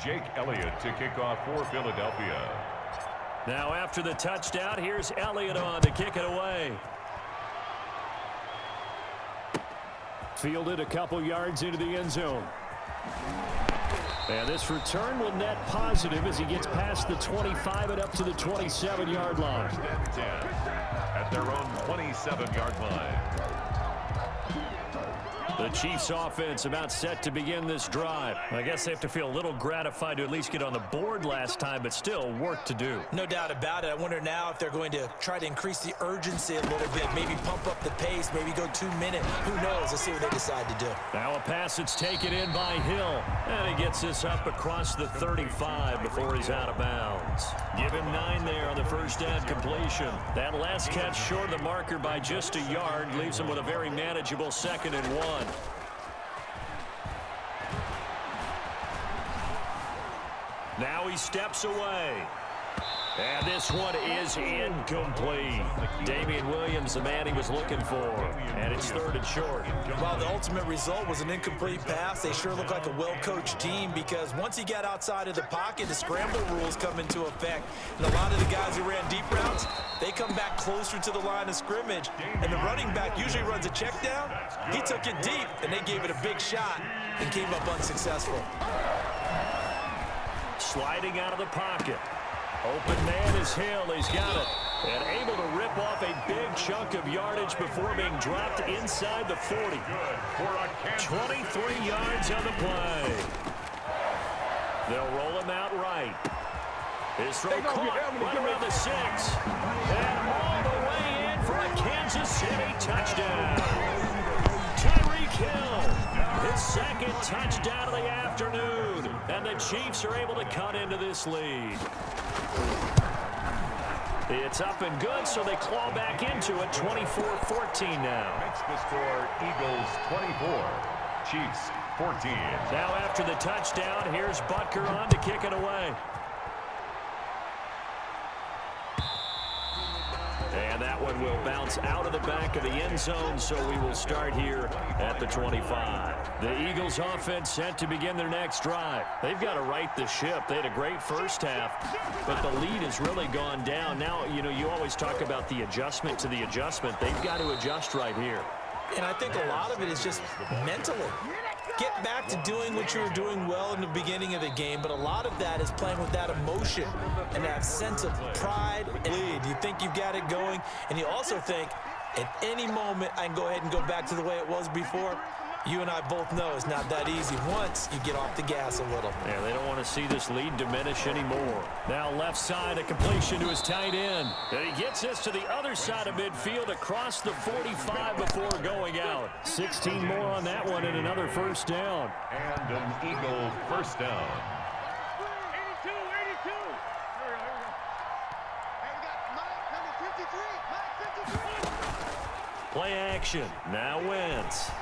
Jake Elliott to kick off for Philadelphia. Now after the touchdown, here's Elliott on to kick it away. Fielded a couple yards into the end zone. And this return will net positive as he gets past the 25 and up to the 27-yard line. At their own 27-yard line. The Chiefs offense about set to begin this drive. I guess they have to feel a little gratified to at least get on the board last time, but still work to do. No doubt about it. I wonder now if they're going to try to increase the urgency a little bit, maybe pump up the pace, maybe go 2 minutes. Who knows? Let's see what they decide to do. Now a pass that's taken in by Hill, and he gets this up across the 35 before he's out of bounds. Give him 9 there on the first down completion. That last catch short of the marker by just a yard leaves him with a very manageable 2nd and 1. Now he steps away. And this one is incomplete. Damian Williams, the man he was looking for. And it's 3rd and short. While the ultimate result was an incomplete pass, they sure look like a well-coached team because once he got outside of the pocket, the scramble rules come into effect. And a lot of the guys who ran deep routes, they come back closer to the line of scrimmage. And the running back usually runs a check down. He took it deep, and they gave it a big shot and came up unsuccessful. Sliding out of the pocket. Open man is Hill. He's got it. And able to rip off a big chunk of yardage before being dropped inside the 40. 23 yards on the play. They'll roll him out right. His throw caught right around the 6. And all the way in for a Kansas City touchdown. Tyreek Hill, his 2nd touchdown of the afternoon. And the Chiefs are able to cut into this lead. It's up and good, so they claw back into it, 24-14 now. Makes the score Eagles 24, Chiefs 14. Now after the touchdown, here's Butker on to kick it away. And that one will bounce out of the back of the end zone, so we will start here at the 25. The Eagles offense set to begin their next drive. They've got to right the ship. They had a great first half, but the lead has really gone down. Now, you always talk about the adjustment to the adjustment. They've got to adjust right here. And I think a lot of it is just mentally. Get back to doing what you were doing well in the beginning of the game, but a lot of that is playing with that emotion and that sense of pride and lead. You think you've got it going, and you also think at any moment I can go ahead and go back to the way it was before. You and I both know it's not that easy once you get off the gas a little. Yeah, they don't want to see this lead diminish anymore. Now left side, a completion to his tight end. And he gets this to the other side of midfield across the 45 before going out. 16 more on that one and another first down. And an Eagle first down. 82. Hey, we got number 53. Play action. Now Wentz.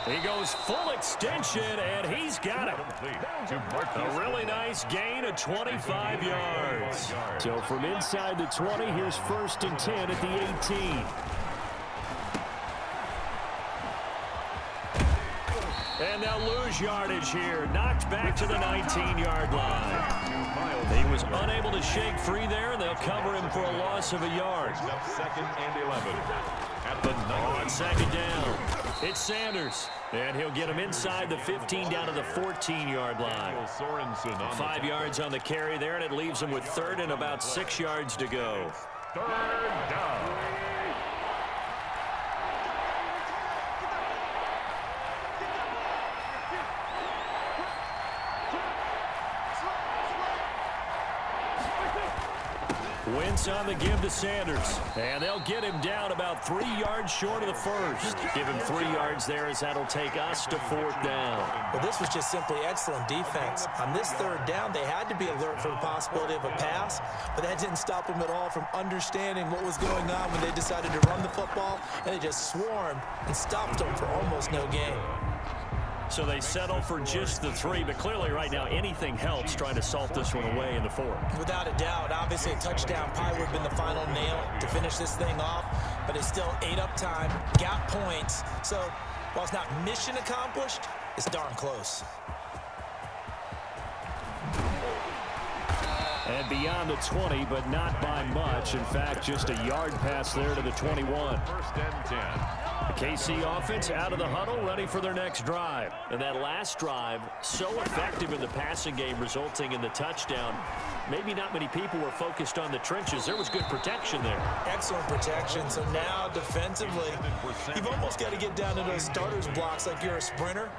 He goes full extension, and he's got it. A really nice gain of 25 yards. So from inside the 20, here's 1st and 10 at the 18. And they'll lose yardage here. Knocked back to the 19-yard line. He was unable to shake free there, and they'll cover him for a loss of a yard. 2nd and 11. At the 9. On 2nd down, it's Sanders. And he'll get him inside the 15 down to the 14-yard line. 5 yards on the carry there, and it leaves him with 3rd and about 6 yards to go. 3rd down. Wentz on the give to Sanders. And they'll get him down about 3 yards short of the first. Give him 3 yards there as that'll take us to 4th down. Well, this was just simply excellent defense. On this 3rd down, they had to be alert for the possibility of a pass, but that didn't stop them at all from understanding what was going on when they decided to run the football, and they just swarmed and stopped them for almost no gain. So they settle for just the 3, but clearly right now anything helps trying to salt this one away in the 4th. Without a doubt, obviously a touchdown probably would have been the final nail to finish this thing off, but it still ate up time, got points. So while it's not mission accomplished, it's darn close. And beyond the 20, but not by much. In fact, just a yard pass there to the 21. First and 10. The KC offense out of the huddle, ready for their next drive. And that last drive, so effective in the passing game, resulting in the touchdown. Maybe not many people were focused on the trenches. There was good protection there. Excellent protection. So now defensively, you've almost got to get down to those starters blocks like you're a sprinter.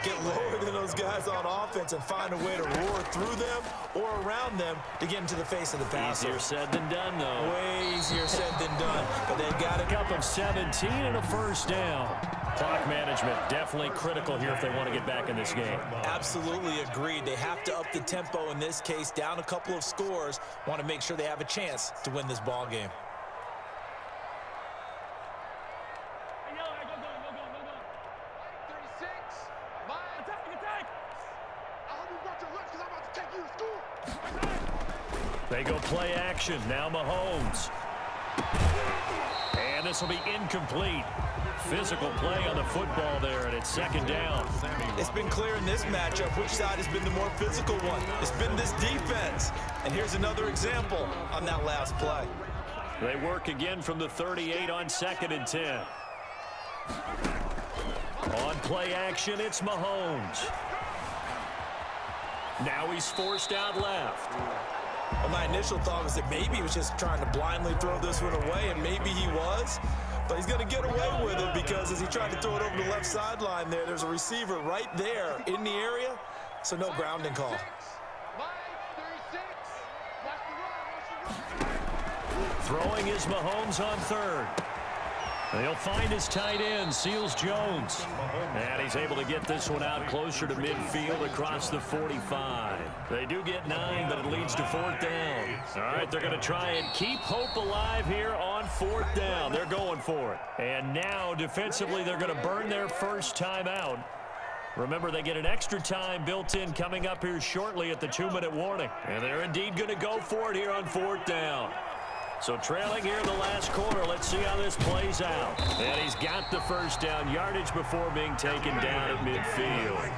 Get lower than those guys on offense and find a way to roar through them or around them to get into the face of the passer. Easier said than done, though. Way easier said than done. But they've got a Up of 17 and a first down. Clock management definitely critical here if they want to get back in this game. Absolutely agreed. They have to up the tempo in this case, down a couple of scores. Want to make sure they have a chance to win this ball game. They go play action. Now Mahomes. And this will be incomplete. Physical play on the football there, and it's second down. It's been clear in this matchup which side has been the more physical one. It's been this defense. And here's another example on that last play. They work again from the 38 on second and 10. On play action, it's Mahomes. Now he's forced out left. Well, my initial thought was that maybe he was just trying to blindly throw this one away, and maybe he was. But he's going to get away with it because as he tried to throw it over the left sideline there's a receiver right there in the area, so no grounding call. Throwing is Mahomes on third. They'll find his tight end, Seals-Jones. And he's able to get this one out closer to midfield across the 45. They do get 9, but it leads to fourth down. All right, they're going to try and keep hope alive here on fourth down. They're going for it. And now, defensively, they're going to burn their first time out. Remember, they get an extra time built in coming up here shortly at the 2-minute warning. And they're indeed going to go for it here on fourth down. So trailing here in the last quarter, let's see how this plays out. And he's got the first down, yardage before being taken down at midfield.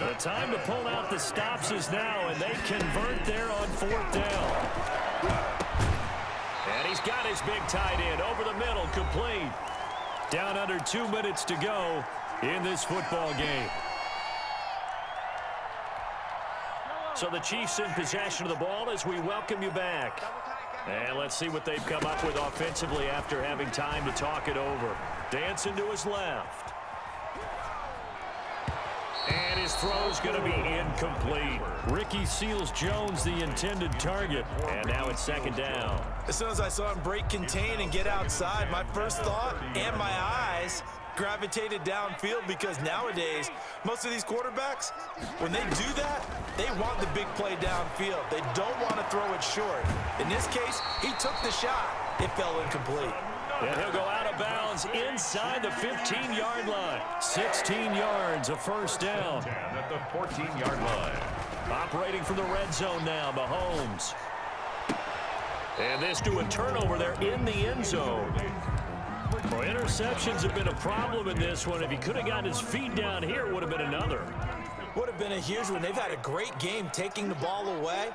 The time to pull out the stops is now, and they convert there on fourth down. And he's got his big tight end over the middle, complete. Down under 2 minutes to go in this football game. So the Chiefs in possession of the ball as we welcome you back. And let's see what they've come up with offensively after having time to talk it over. Dancing to his left. And his throw's going to be incomplete. Ricky Seals-Jones, the intended target. And now it's second down. As soon as I saw him break contain and get outside, my first thought and my eyes gravitated downfield because nowadays, most of these quarterbacks, when they do that, they want the big play downfield. They don't want to throw it short. In this case, he took the shot. It fell incomplete. And he'll go out of bounds inside the 15-yard line. 16 yards, a first down. At the 14-yard line. Operating from the red zone now, Mahomes. And this to a turnover there in the end zone. Well, interceptions have been a problem in this one. If he could have gotten his feet down here, it would have been another. Would have been a huge one. They've had a great game taking the ball away.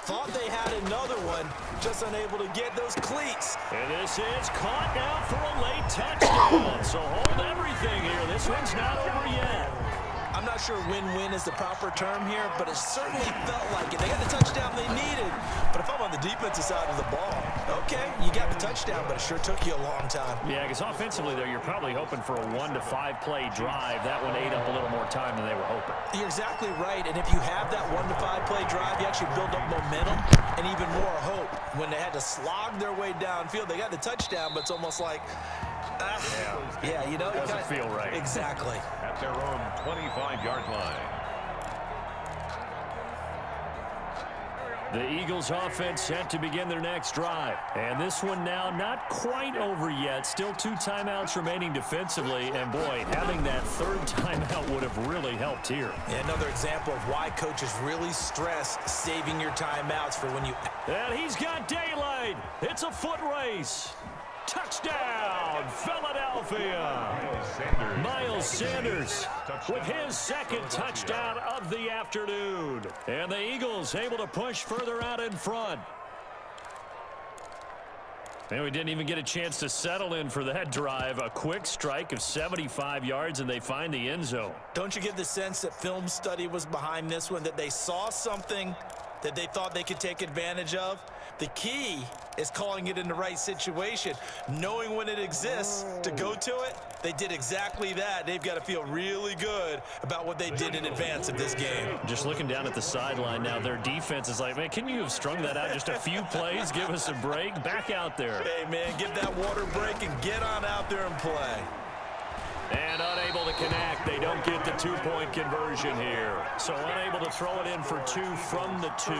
Thought they had another one, just unable to get those cleats. And this is caught now for a late touchdown. So hold everything here. This one's not over yet. I'm not sure win-win is the proper term here, but it certainly felt like it. They got the touchdown they needed. But if I'm on the defensive side of the ball, okay, you got the touchdown, but it sure took you a long time. Yeah, because offensively, though, you're probably hoping for a 1 to 5 play drive. That one ate up a little more time than they were hoping. You're exactly right, and if you have that 1 to 5 play drive, you actually build up momentum and even more hope. When they had to slog their way downfield, they got the touchdown, but it's almost like, yeah, you know, it doesn't feel right. Exactly. At their own 25-yard line. The Eagles offense set to begin their next drive. And this one now not quite over yet. Still 2 timeouts remaining defensively. And boy, having that third timeout would have really helped here. Yeah, another example of why coaches really stress saving your timeouts for when you... And he's got daylight. It's a foot race. Touchdown, Philadelphia. Miles Sanders with his second touchdown of the afternoon. And the Eagles able to push further out in front. And we didn't even get a chance to settle in for that drive. A quick strike of 75 yards, and they find the end zone. Don't you get the sense that film study was behind this one, that they saw something that they thought they could take advantage of? The key is calling it in the right situation, knowing when it exists to go to it. They did exactly that. They've got to feel really good about what they did in advance of this game. Just looking down at the sideline now, their defense is like, man, can you have strung that out just a few plays? Give us a break. Back out there. Hey, man, give that water break and get on out there and play. And unable to connect. They don't get the two-point conversion here. So unable to throw it in for two from the two.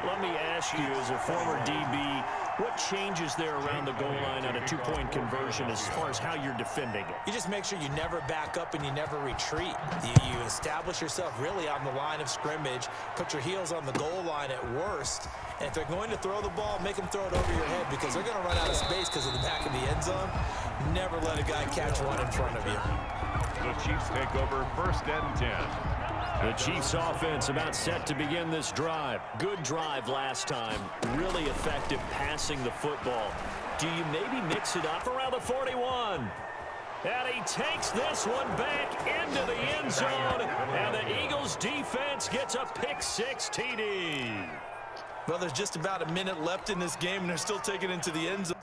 Let me ask you, as a former DB, what changes there around the goal line on a two-point conversion as far as how you're defending it? You just make sure you never back up and you never retreat. You establish yourself really on the line of scrimmage, put your heels on the goal line at worst, and if they're going to throw the ball, make them throw it over your head because they're going to run out of space because of the back of the end zone. Never let a guy catch one in front of you. The Chiefs take over 1st and 10. The Chiefs offense about set to begin this drive. Good drive last time. Really effective passing the football. Do you maybe mix it up around the 41? And he takes this one back into the end zone. And the Eagles defense gets a pick-6 TD. Well, there's just about a minute left in this game, and they're still taking it into the end zone.